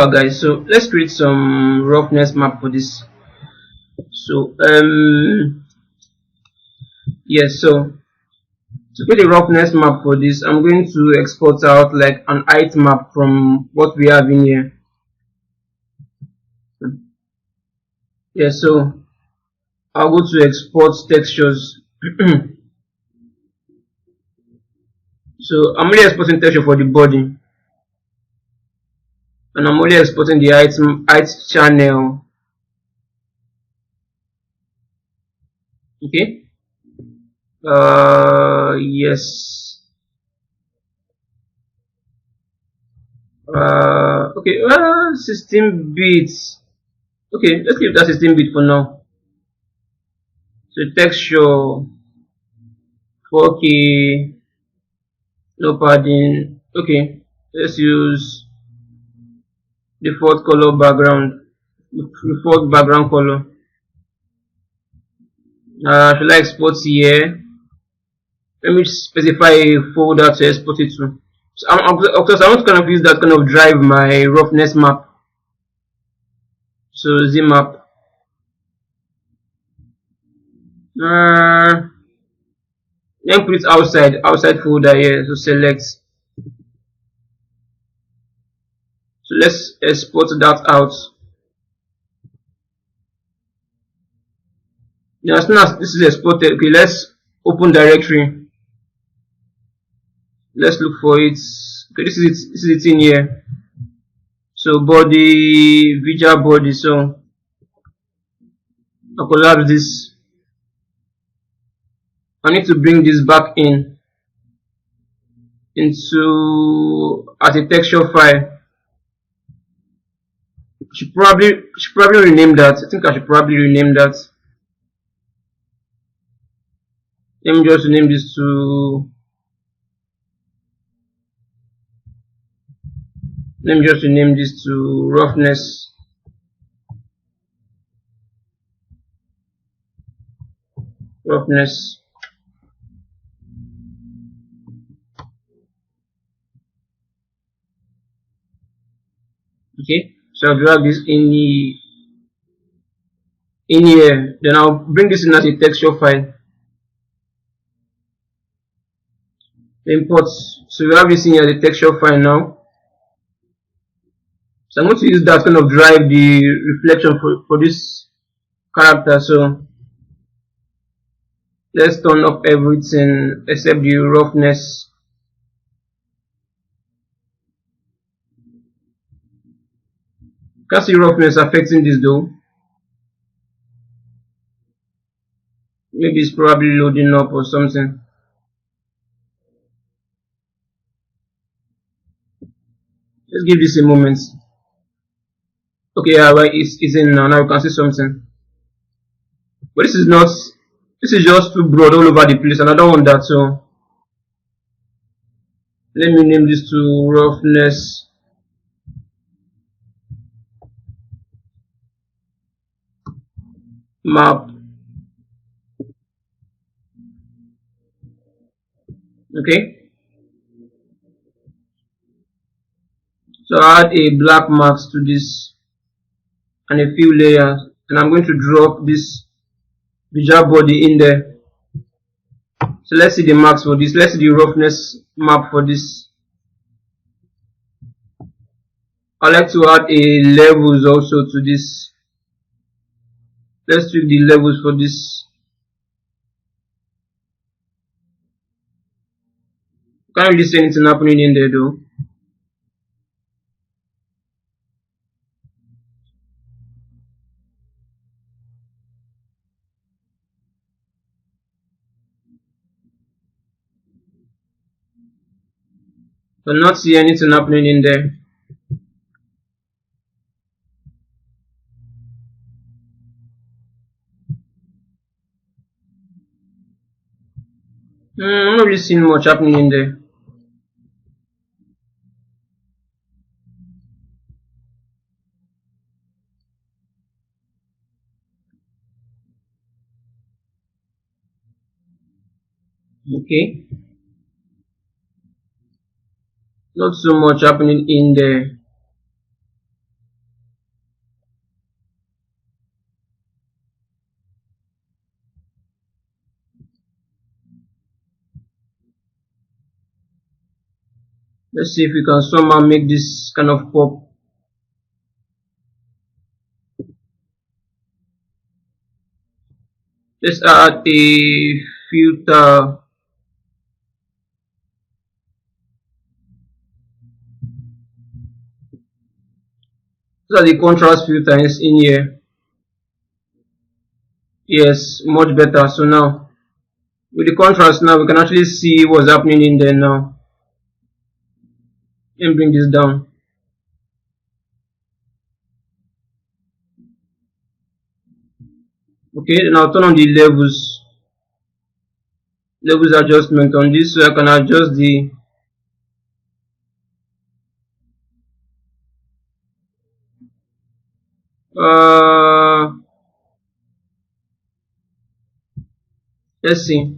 Guys, so let's create some roughness map for this. So yes, so to create a roughness map for this, I'm going to export out like an height map from what we have in here. Yeah, so I'll go to export textures. So I'm only exporting texture for the body, and I'm only exporting the height channel. Okay. Yes. Okay. 16 bits. Okay, let's leave that 16 bit for now. So texture 4K, no padding. Okay, let's use default color background, default background color. Should I export here? Let me specify a folder to export it to. So of course, I want to kind of use that kind of drive my roughness map. So zip map. Then put it outside folder here. So select. So let's export that out. Now, as soon as this is exported, okay, let's open directory. Let's look for it. Okay, this is it. This is it in here. So body, visual body. So I'll collapse this. I need to bring this back into as a texture file. Should probably rename that. I think I should probably rename that. Let me just rename this to. Let me just rename this to roughness. Roughness. Okay, so I'll drag this in here. Then I'll bring this in as a texture file. Import. So we have this in here as a texture file now. So I'm going to use that kind of drive the reflection for this character. So let's turn up everything except the roughness. Can't see roughness affecting this though. Maybe it's probably loading up or something. Let's give this a moment. Okay, yeah, right, it's in now. Now you can see something. But this is not. This is just too broad all over the place, and I don't want that. So let me name this to roughness. Map. Okay. So I add a black mask to this and a few layers, and I'm going to drop this visual body in there. So let's see the marks for this. Let's see the roughness map for this. I like to add a levels also to this. Let's tweak the levels for this. Can't really see anything happening in there though. But not see anything happening in there. I'm not really seeing much happening in there. Okay. Not so much happening in there. Let's see if we can somehow make this kind of pop. Let's add a filter. These are the contrast filters in here. Yes, much better. So now, with the contrast now, we can actually see what's happening in there now. Let me bring this down. Okay, now turn on the levels adjustment on this, so I can adjust the let's see.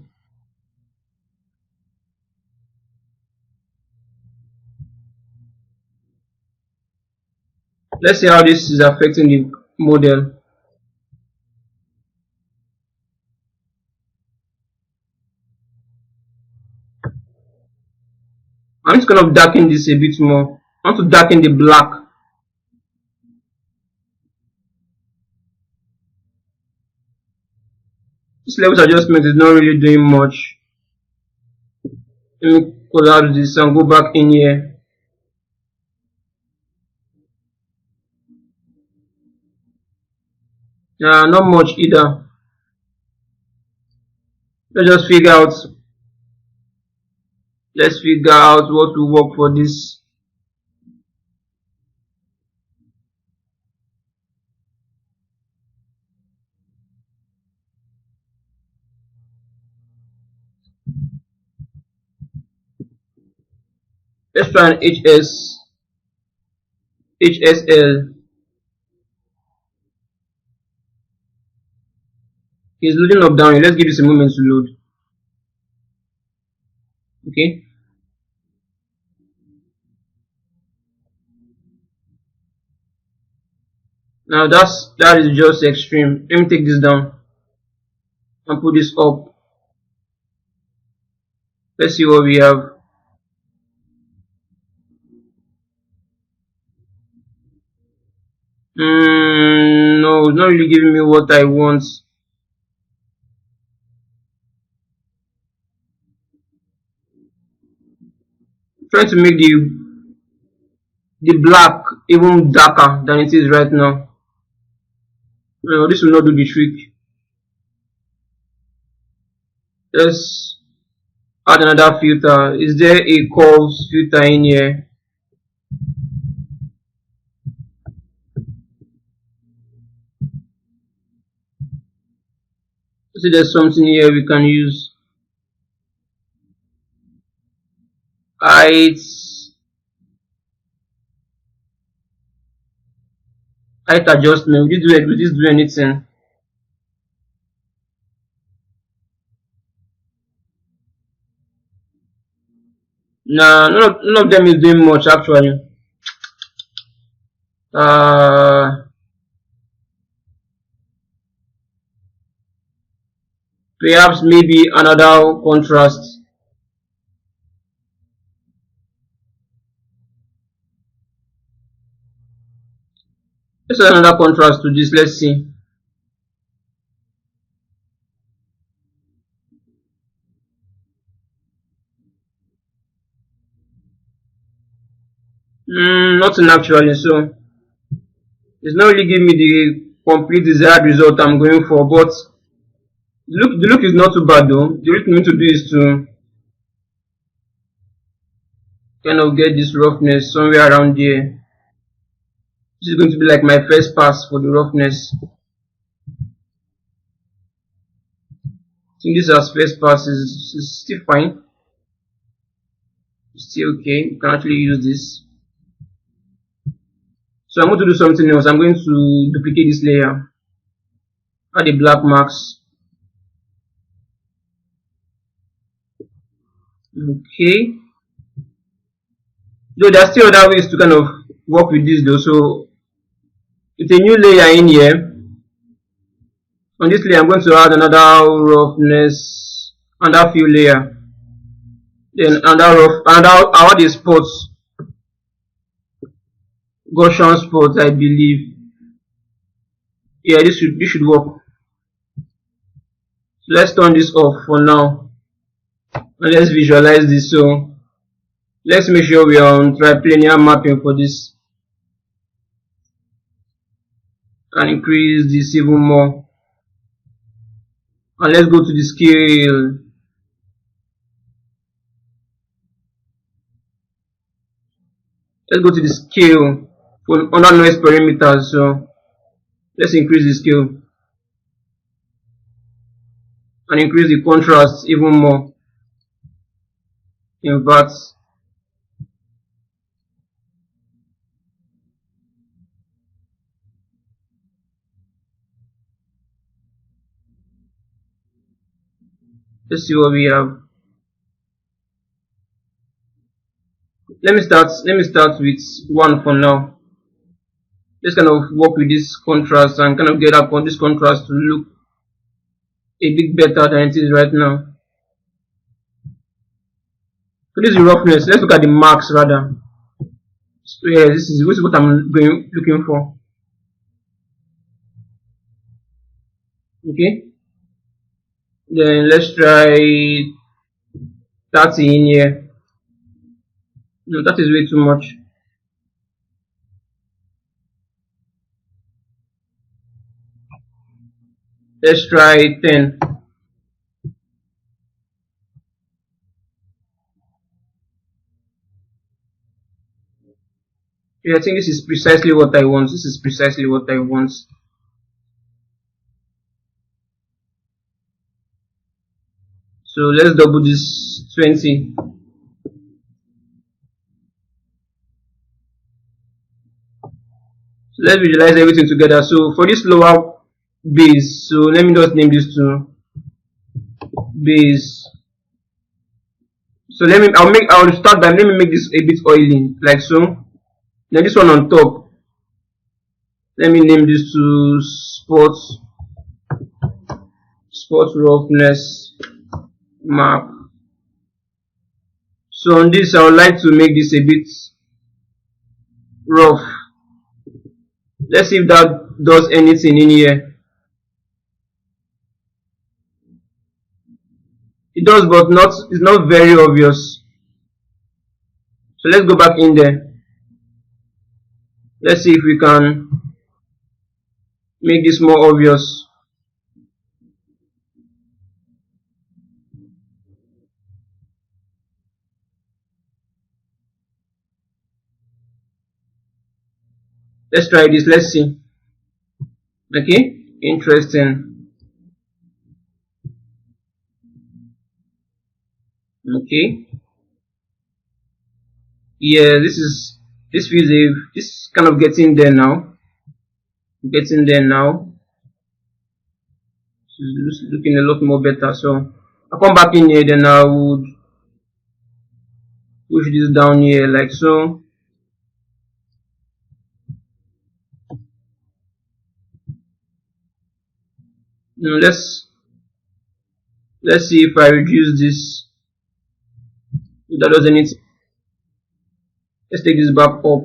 Let's see how this is affecting the model. I'm just going to darken this a bit more. I want to darken the black. This levels adjustment is not really doing much. Let me collapse this and go back in here. Yeah, not much either. Let's figure out what will work for this. Let's try an HSL. It's loading up down here. Let's give this a moment to load. Okay. Now that is just extreme. Let me take this down and put this up. Let's see what we have. No, it's not really giving me what I want. I'm trying to make the black even darker than it is right now. No, this will not do the trick. Let's add another filter. Is there a curves filter in here? See, there's something here we can use. Height adjustment. Will this do anything? Nah, none of them is doing much actually. Perhaps maybe another contrast. Let's add another contrast to this. Let's see. Nothing actually. So it's not really giving me the complete desired result I'm going for, but the look is not too bad though. The only thing we need to do is to kind of get this roughness somewhere around here. This is going to be like my first pass for the roughness. I think this as first pass is still fine. It's still okay. You can actually use this. So I'm going to do something else. I'm going to duplicate this layer. Add the black marks. Okay. Though there are still other ways to kind of work with this though. So with a new layer in here, on this layer I'm going to add another roughness, another fill layer. Then another rough, another the spots, Gaussian spots, I believe. Yeah, this should work. So let's turn this off for now, and let's visualize this. So let's make sure we are on triplanar mapping for this, and increase this even more. And let's go to the scale. Let's go to the scale for under noise perimeters. So let's increase the scale and increase the contrast even more. Invert. Let's see what we have. Let me start with 1 for now. Let's kind of work with this contrast and kind of get up on this contrast to look a bit better than it is right now. So this is the roughness. Let's look at the marks rather. So yeah, this is what I'm looking for. Okay. Then let's try 30 in here. No, that is way too much. Let's try 10. Yeah, I think this is precisely what I want. This is precisely what I want. So let's double this 20. So let's visualize everything together. So for this lower base, so let me just name this to base. So I'll start by, let me make this a bit oily, like so. Then this one on top, let me name this to sports roughness map. So on this, I would like to make this a bit rough. Let's see if that does anything in here. It does, but it's not very obvious. So let's go back in there. Let's see if we can make this more obvious. Let's try this. Let's see. Okay, interesting. Okay. Yeah, this kind of getting there now. Getting there now. It's looking a lot more better. So I'll come back in here, then I would push this down here like so. Now let's see if I reduce this, if that does anything. Let's take this back up.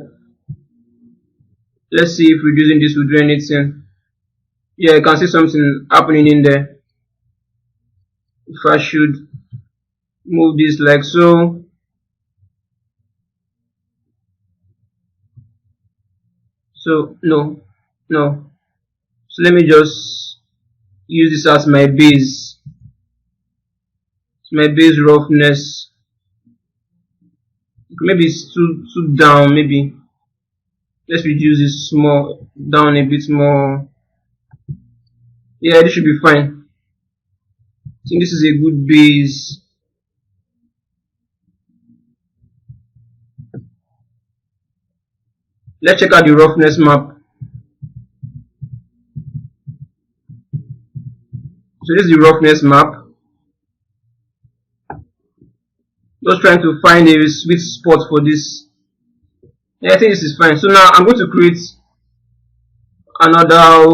Let's see if reducing this will do anything. Yeah, I can see something happening in there. If I should move this like so. So no. So let me just use this as my base. It's my base roughness. Maybe it's too down. Maybe let's reduce this small down a bit more. Yeah, this should be fine. I think this is a good base. Let's check out the roughness map. So this is the roughness map. Just trying to find a sweet spot for this. Yeah, I think this is fine. So now I'm going to create another.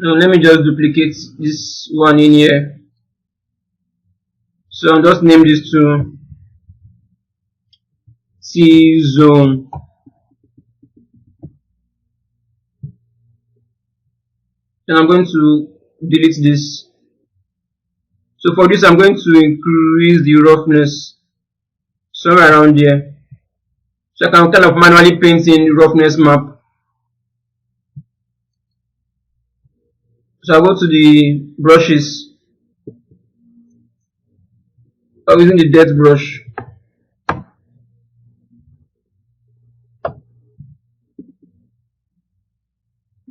No, let me just duplicate this one in here. So I'll just name this to T zone. And I'm going to delete this. So for this, I'm going to increase the roughness somewhere around here. So I can kind of manually paint in roughness map. So I'll go to the brushes. I'm using the depth brush.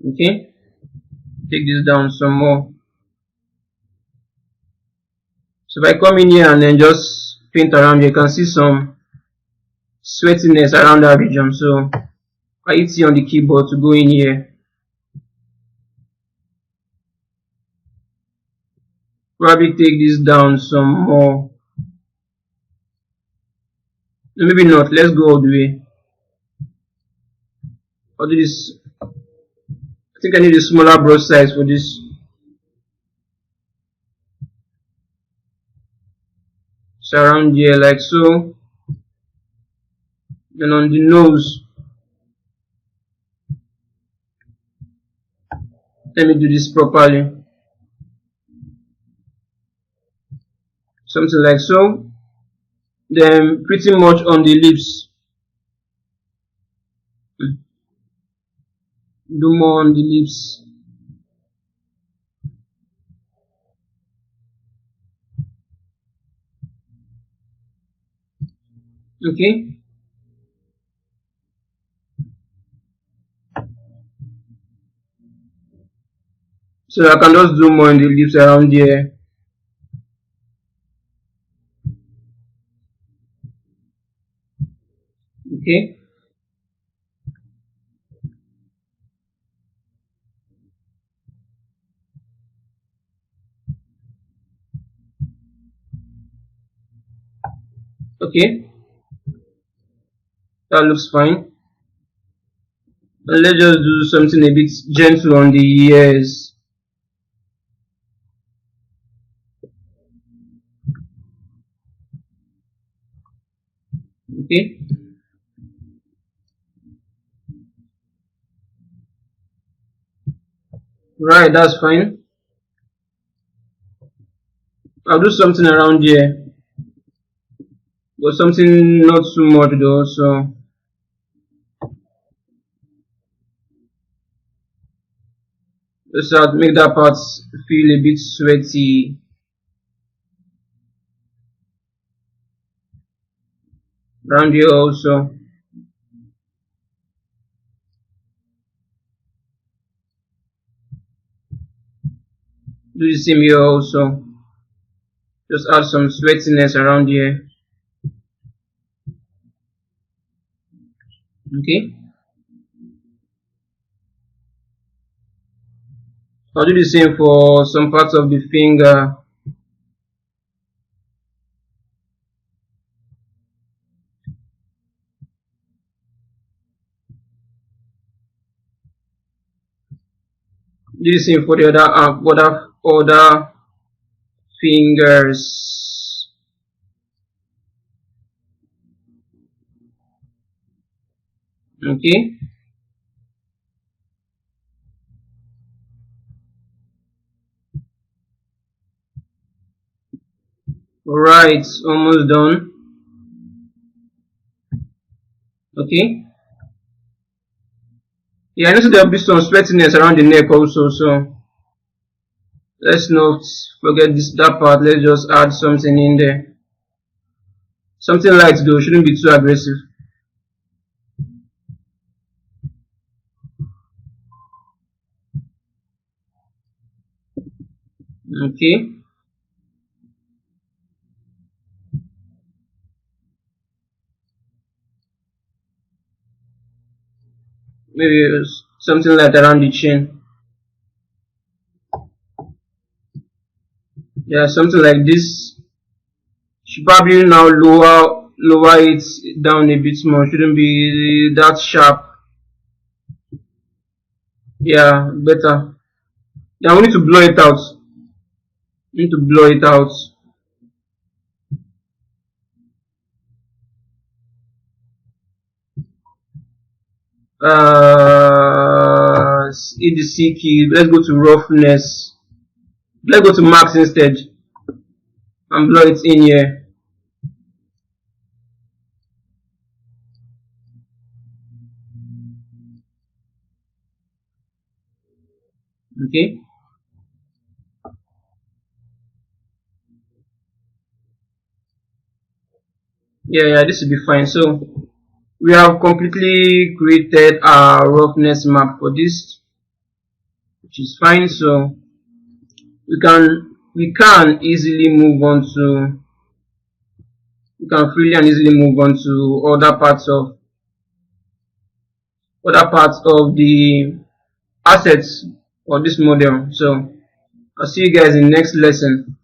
Okay, take this down some more. So if I come in here and then just paint around, you can see some sweatiness around that region. So I hit C on the keyboard to go in here. Probably take this down some more. No, maybe not. Let's go all the way. I'll do this. I think I need a smaller brush size for this. So around here, like so. Then on the nose, let me do this properly. Something like so. Then pretty much on the lips. Do more on the lips. Okay. So I can just do more on the lips around here. Okay. Okay. That looks fine. And let's just do something a bit gentle on the ears. Okay. Right, that's fine. I'll do something around here, but something not too much though. So let's make that part feel a bit sweaty. Around here also. Do the same here also. Just add some sweatiness around here. Okay. I'll do the same for some parts of the finger. Do the same for the other fingers. Okay. Alright, almost done. Okay. Yeah, I noticed there'll be some sweatiness around the neck also, so let's not forget that part. Let's just add something in there. Something light though, shouldn't be too aggressive. Okay. Maybe something like around the chin. Yeah, something like this. Should probably now lower it down a bit more. Shouldn't be that sharp. Yeah, better. Now we need to blow it out. We need to blow it out. hit the C key. Let's go to roughness. Let's go to max instead and blur it in here. Okay. Yeah, this will be fine. So we have completely created our roughness map for this, which is fine. So we can easily move on to we can freely and easily move on to other parts of the assets of this model. So I'll see you guys in the next lesson.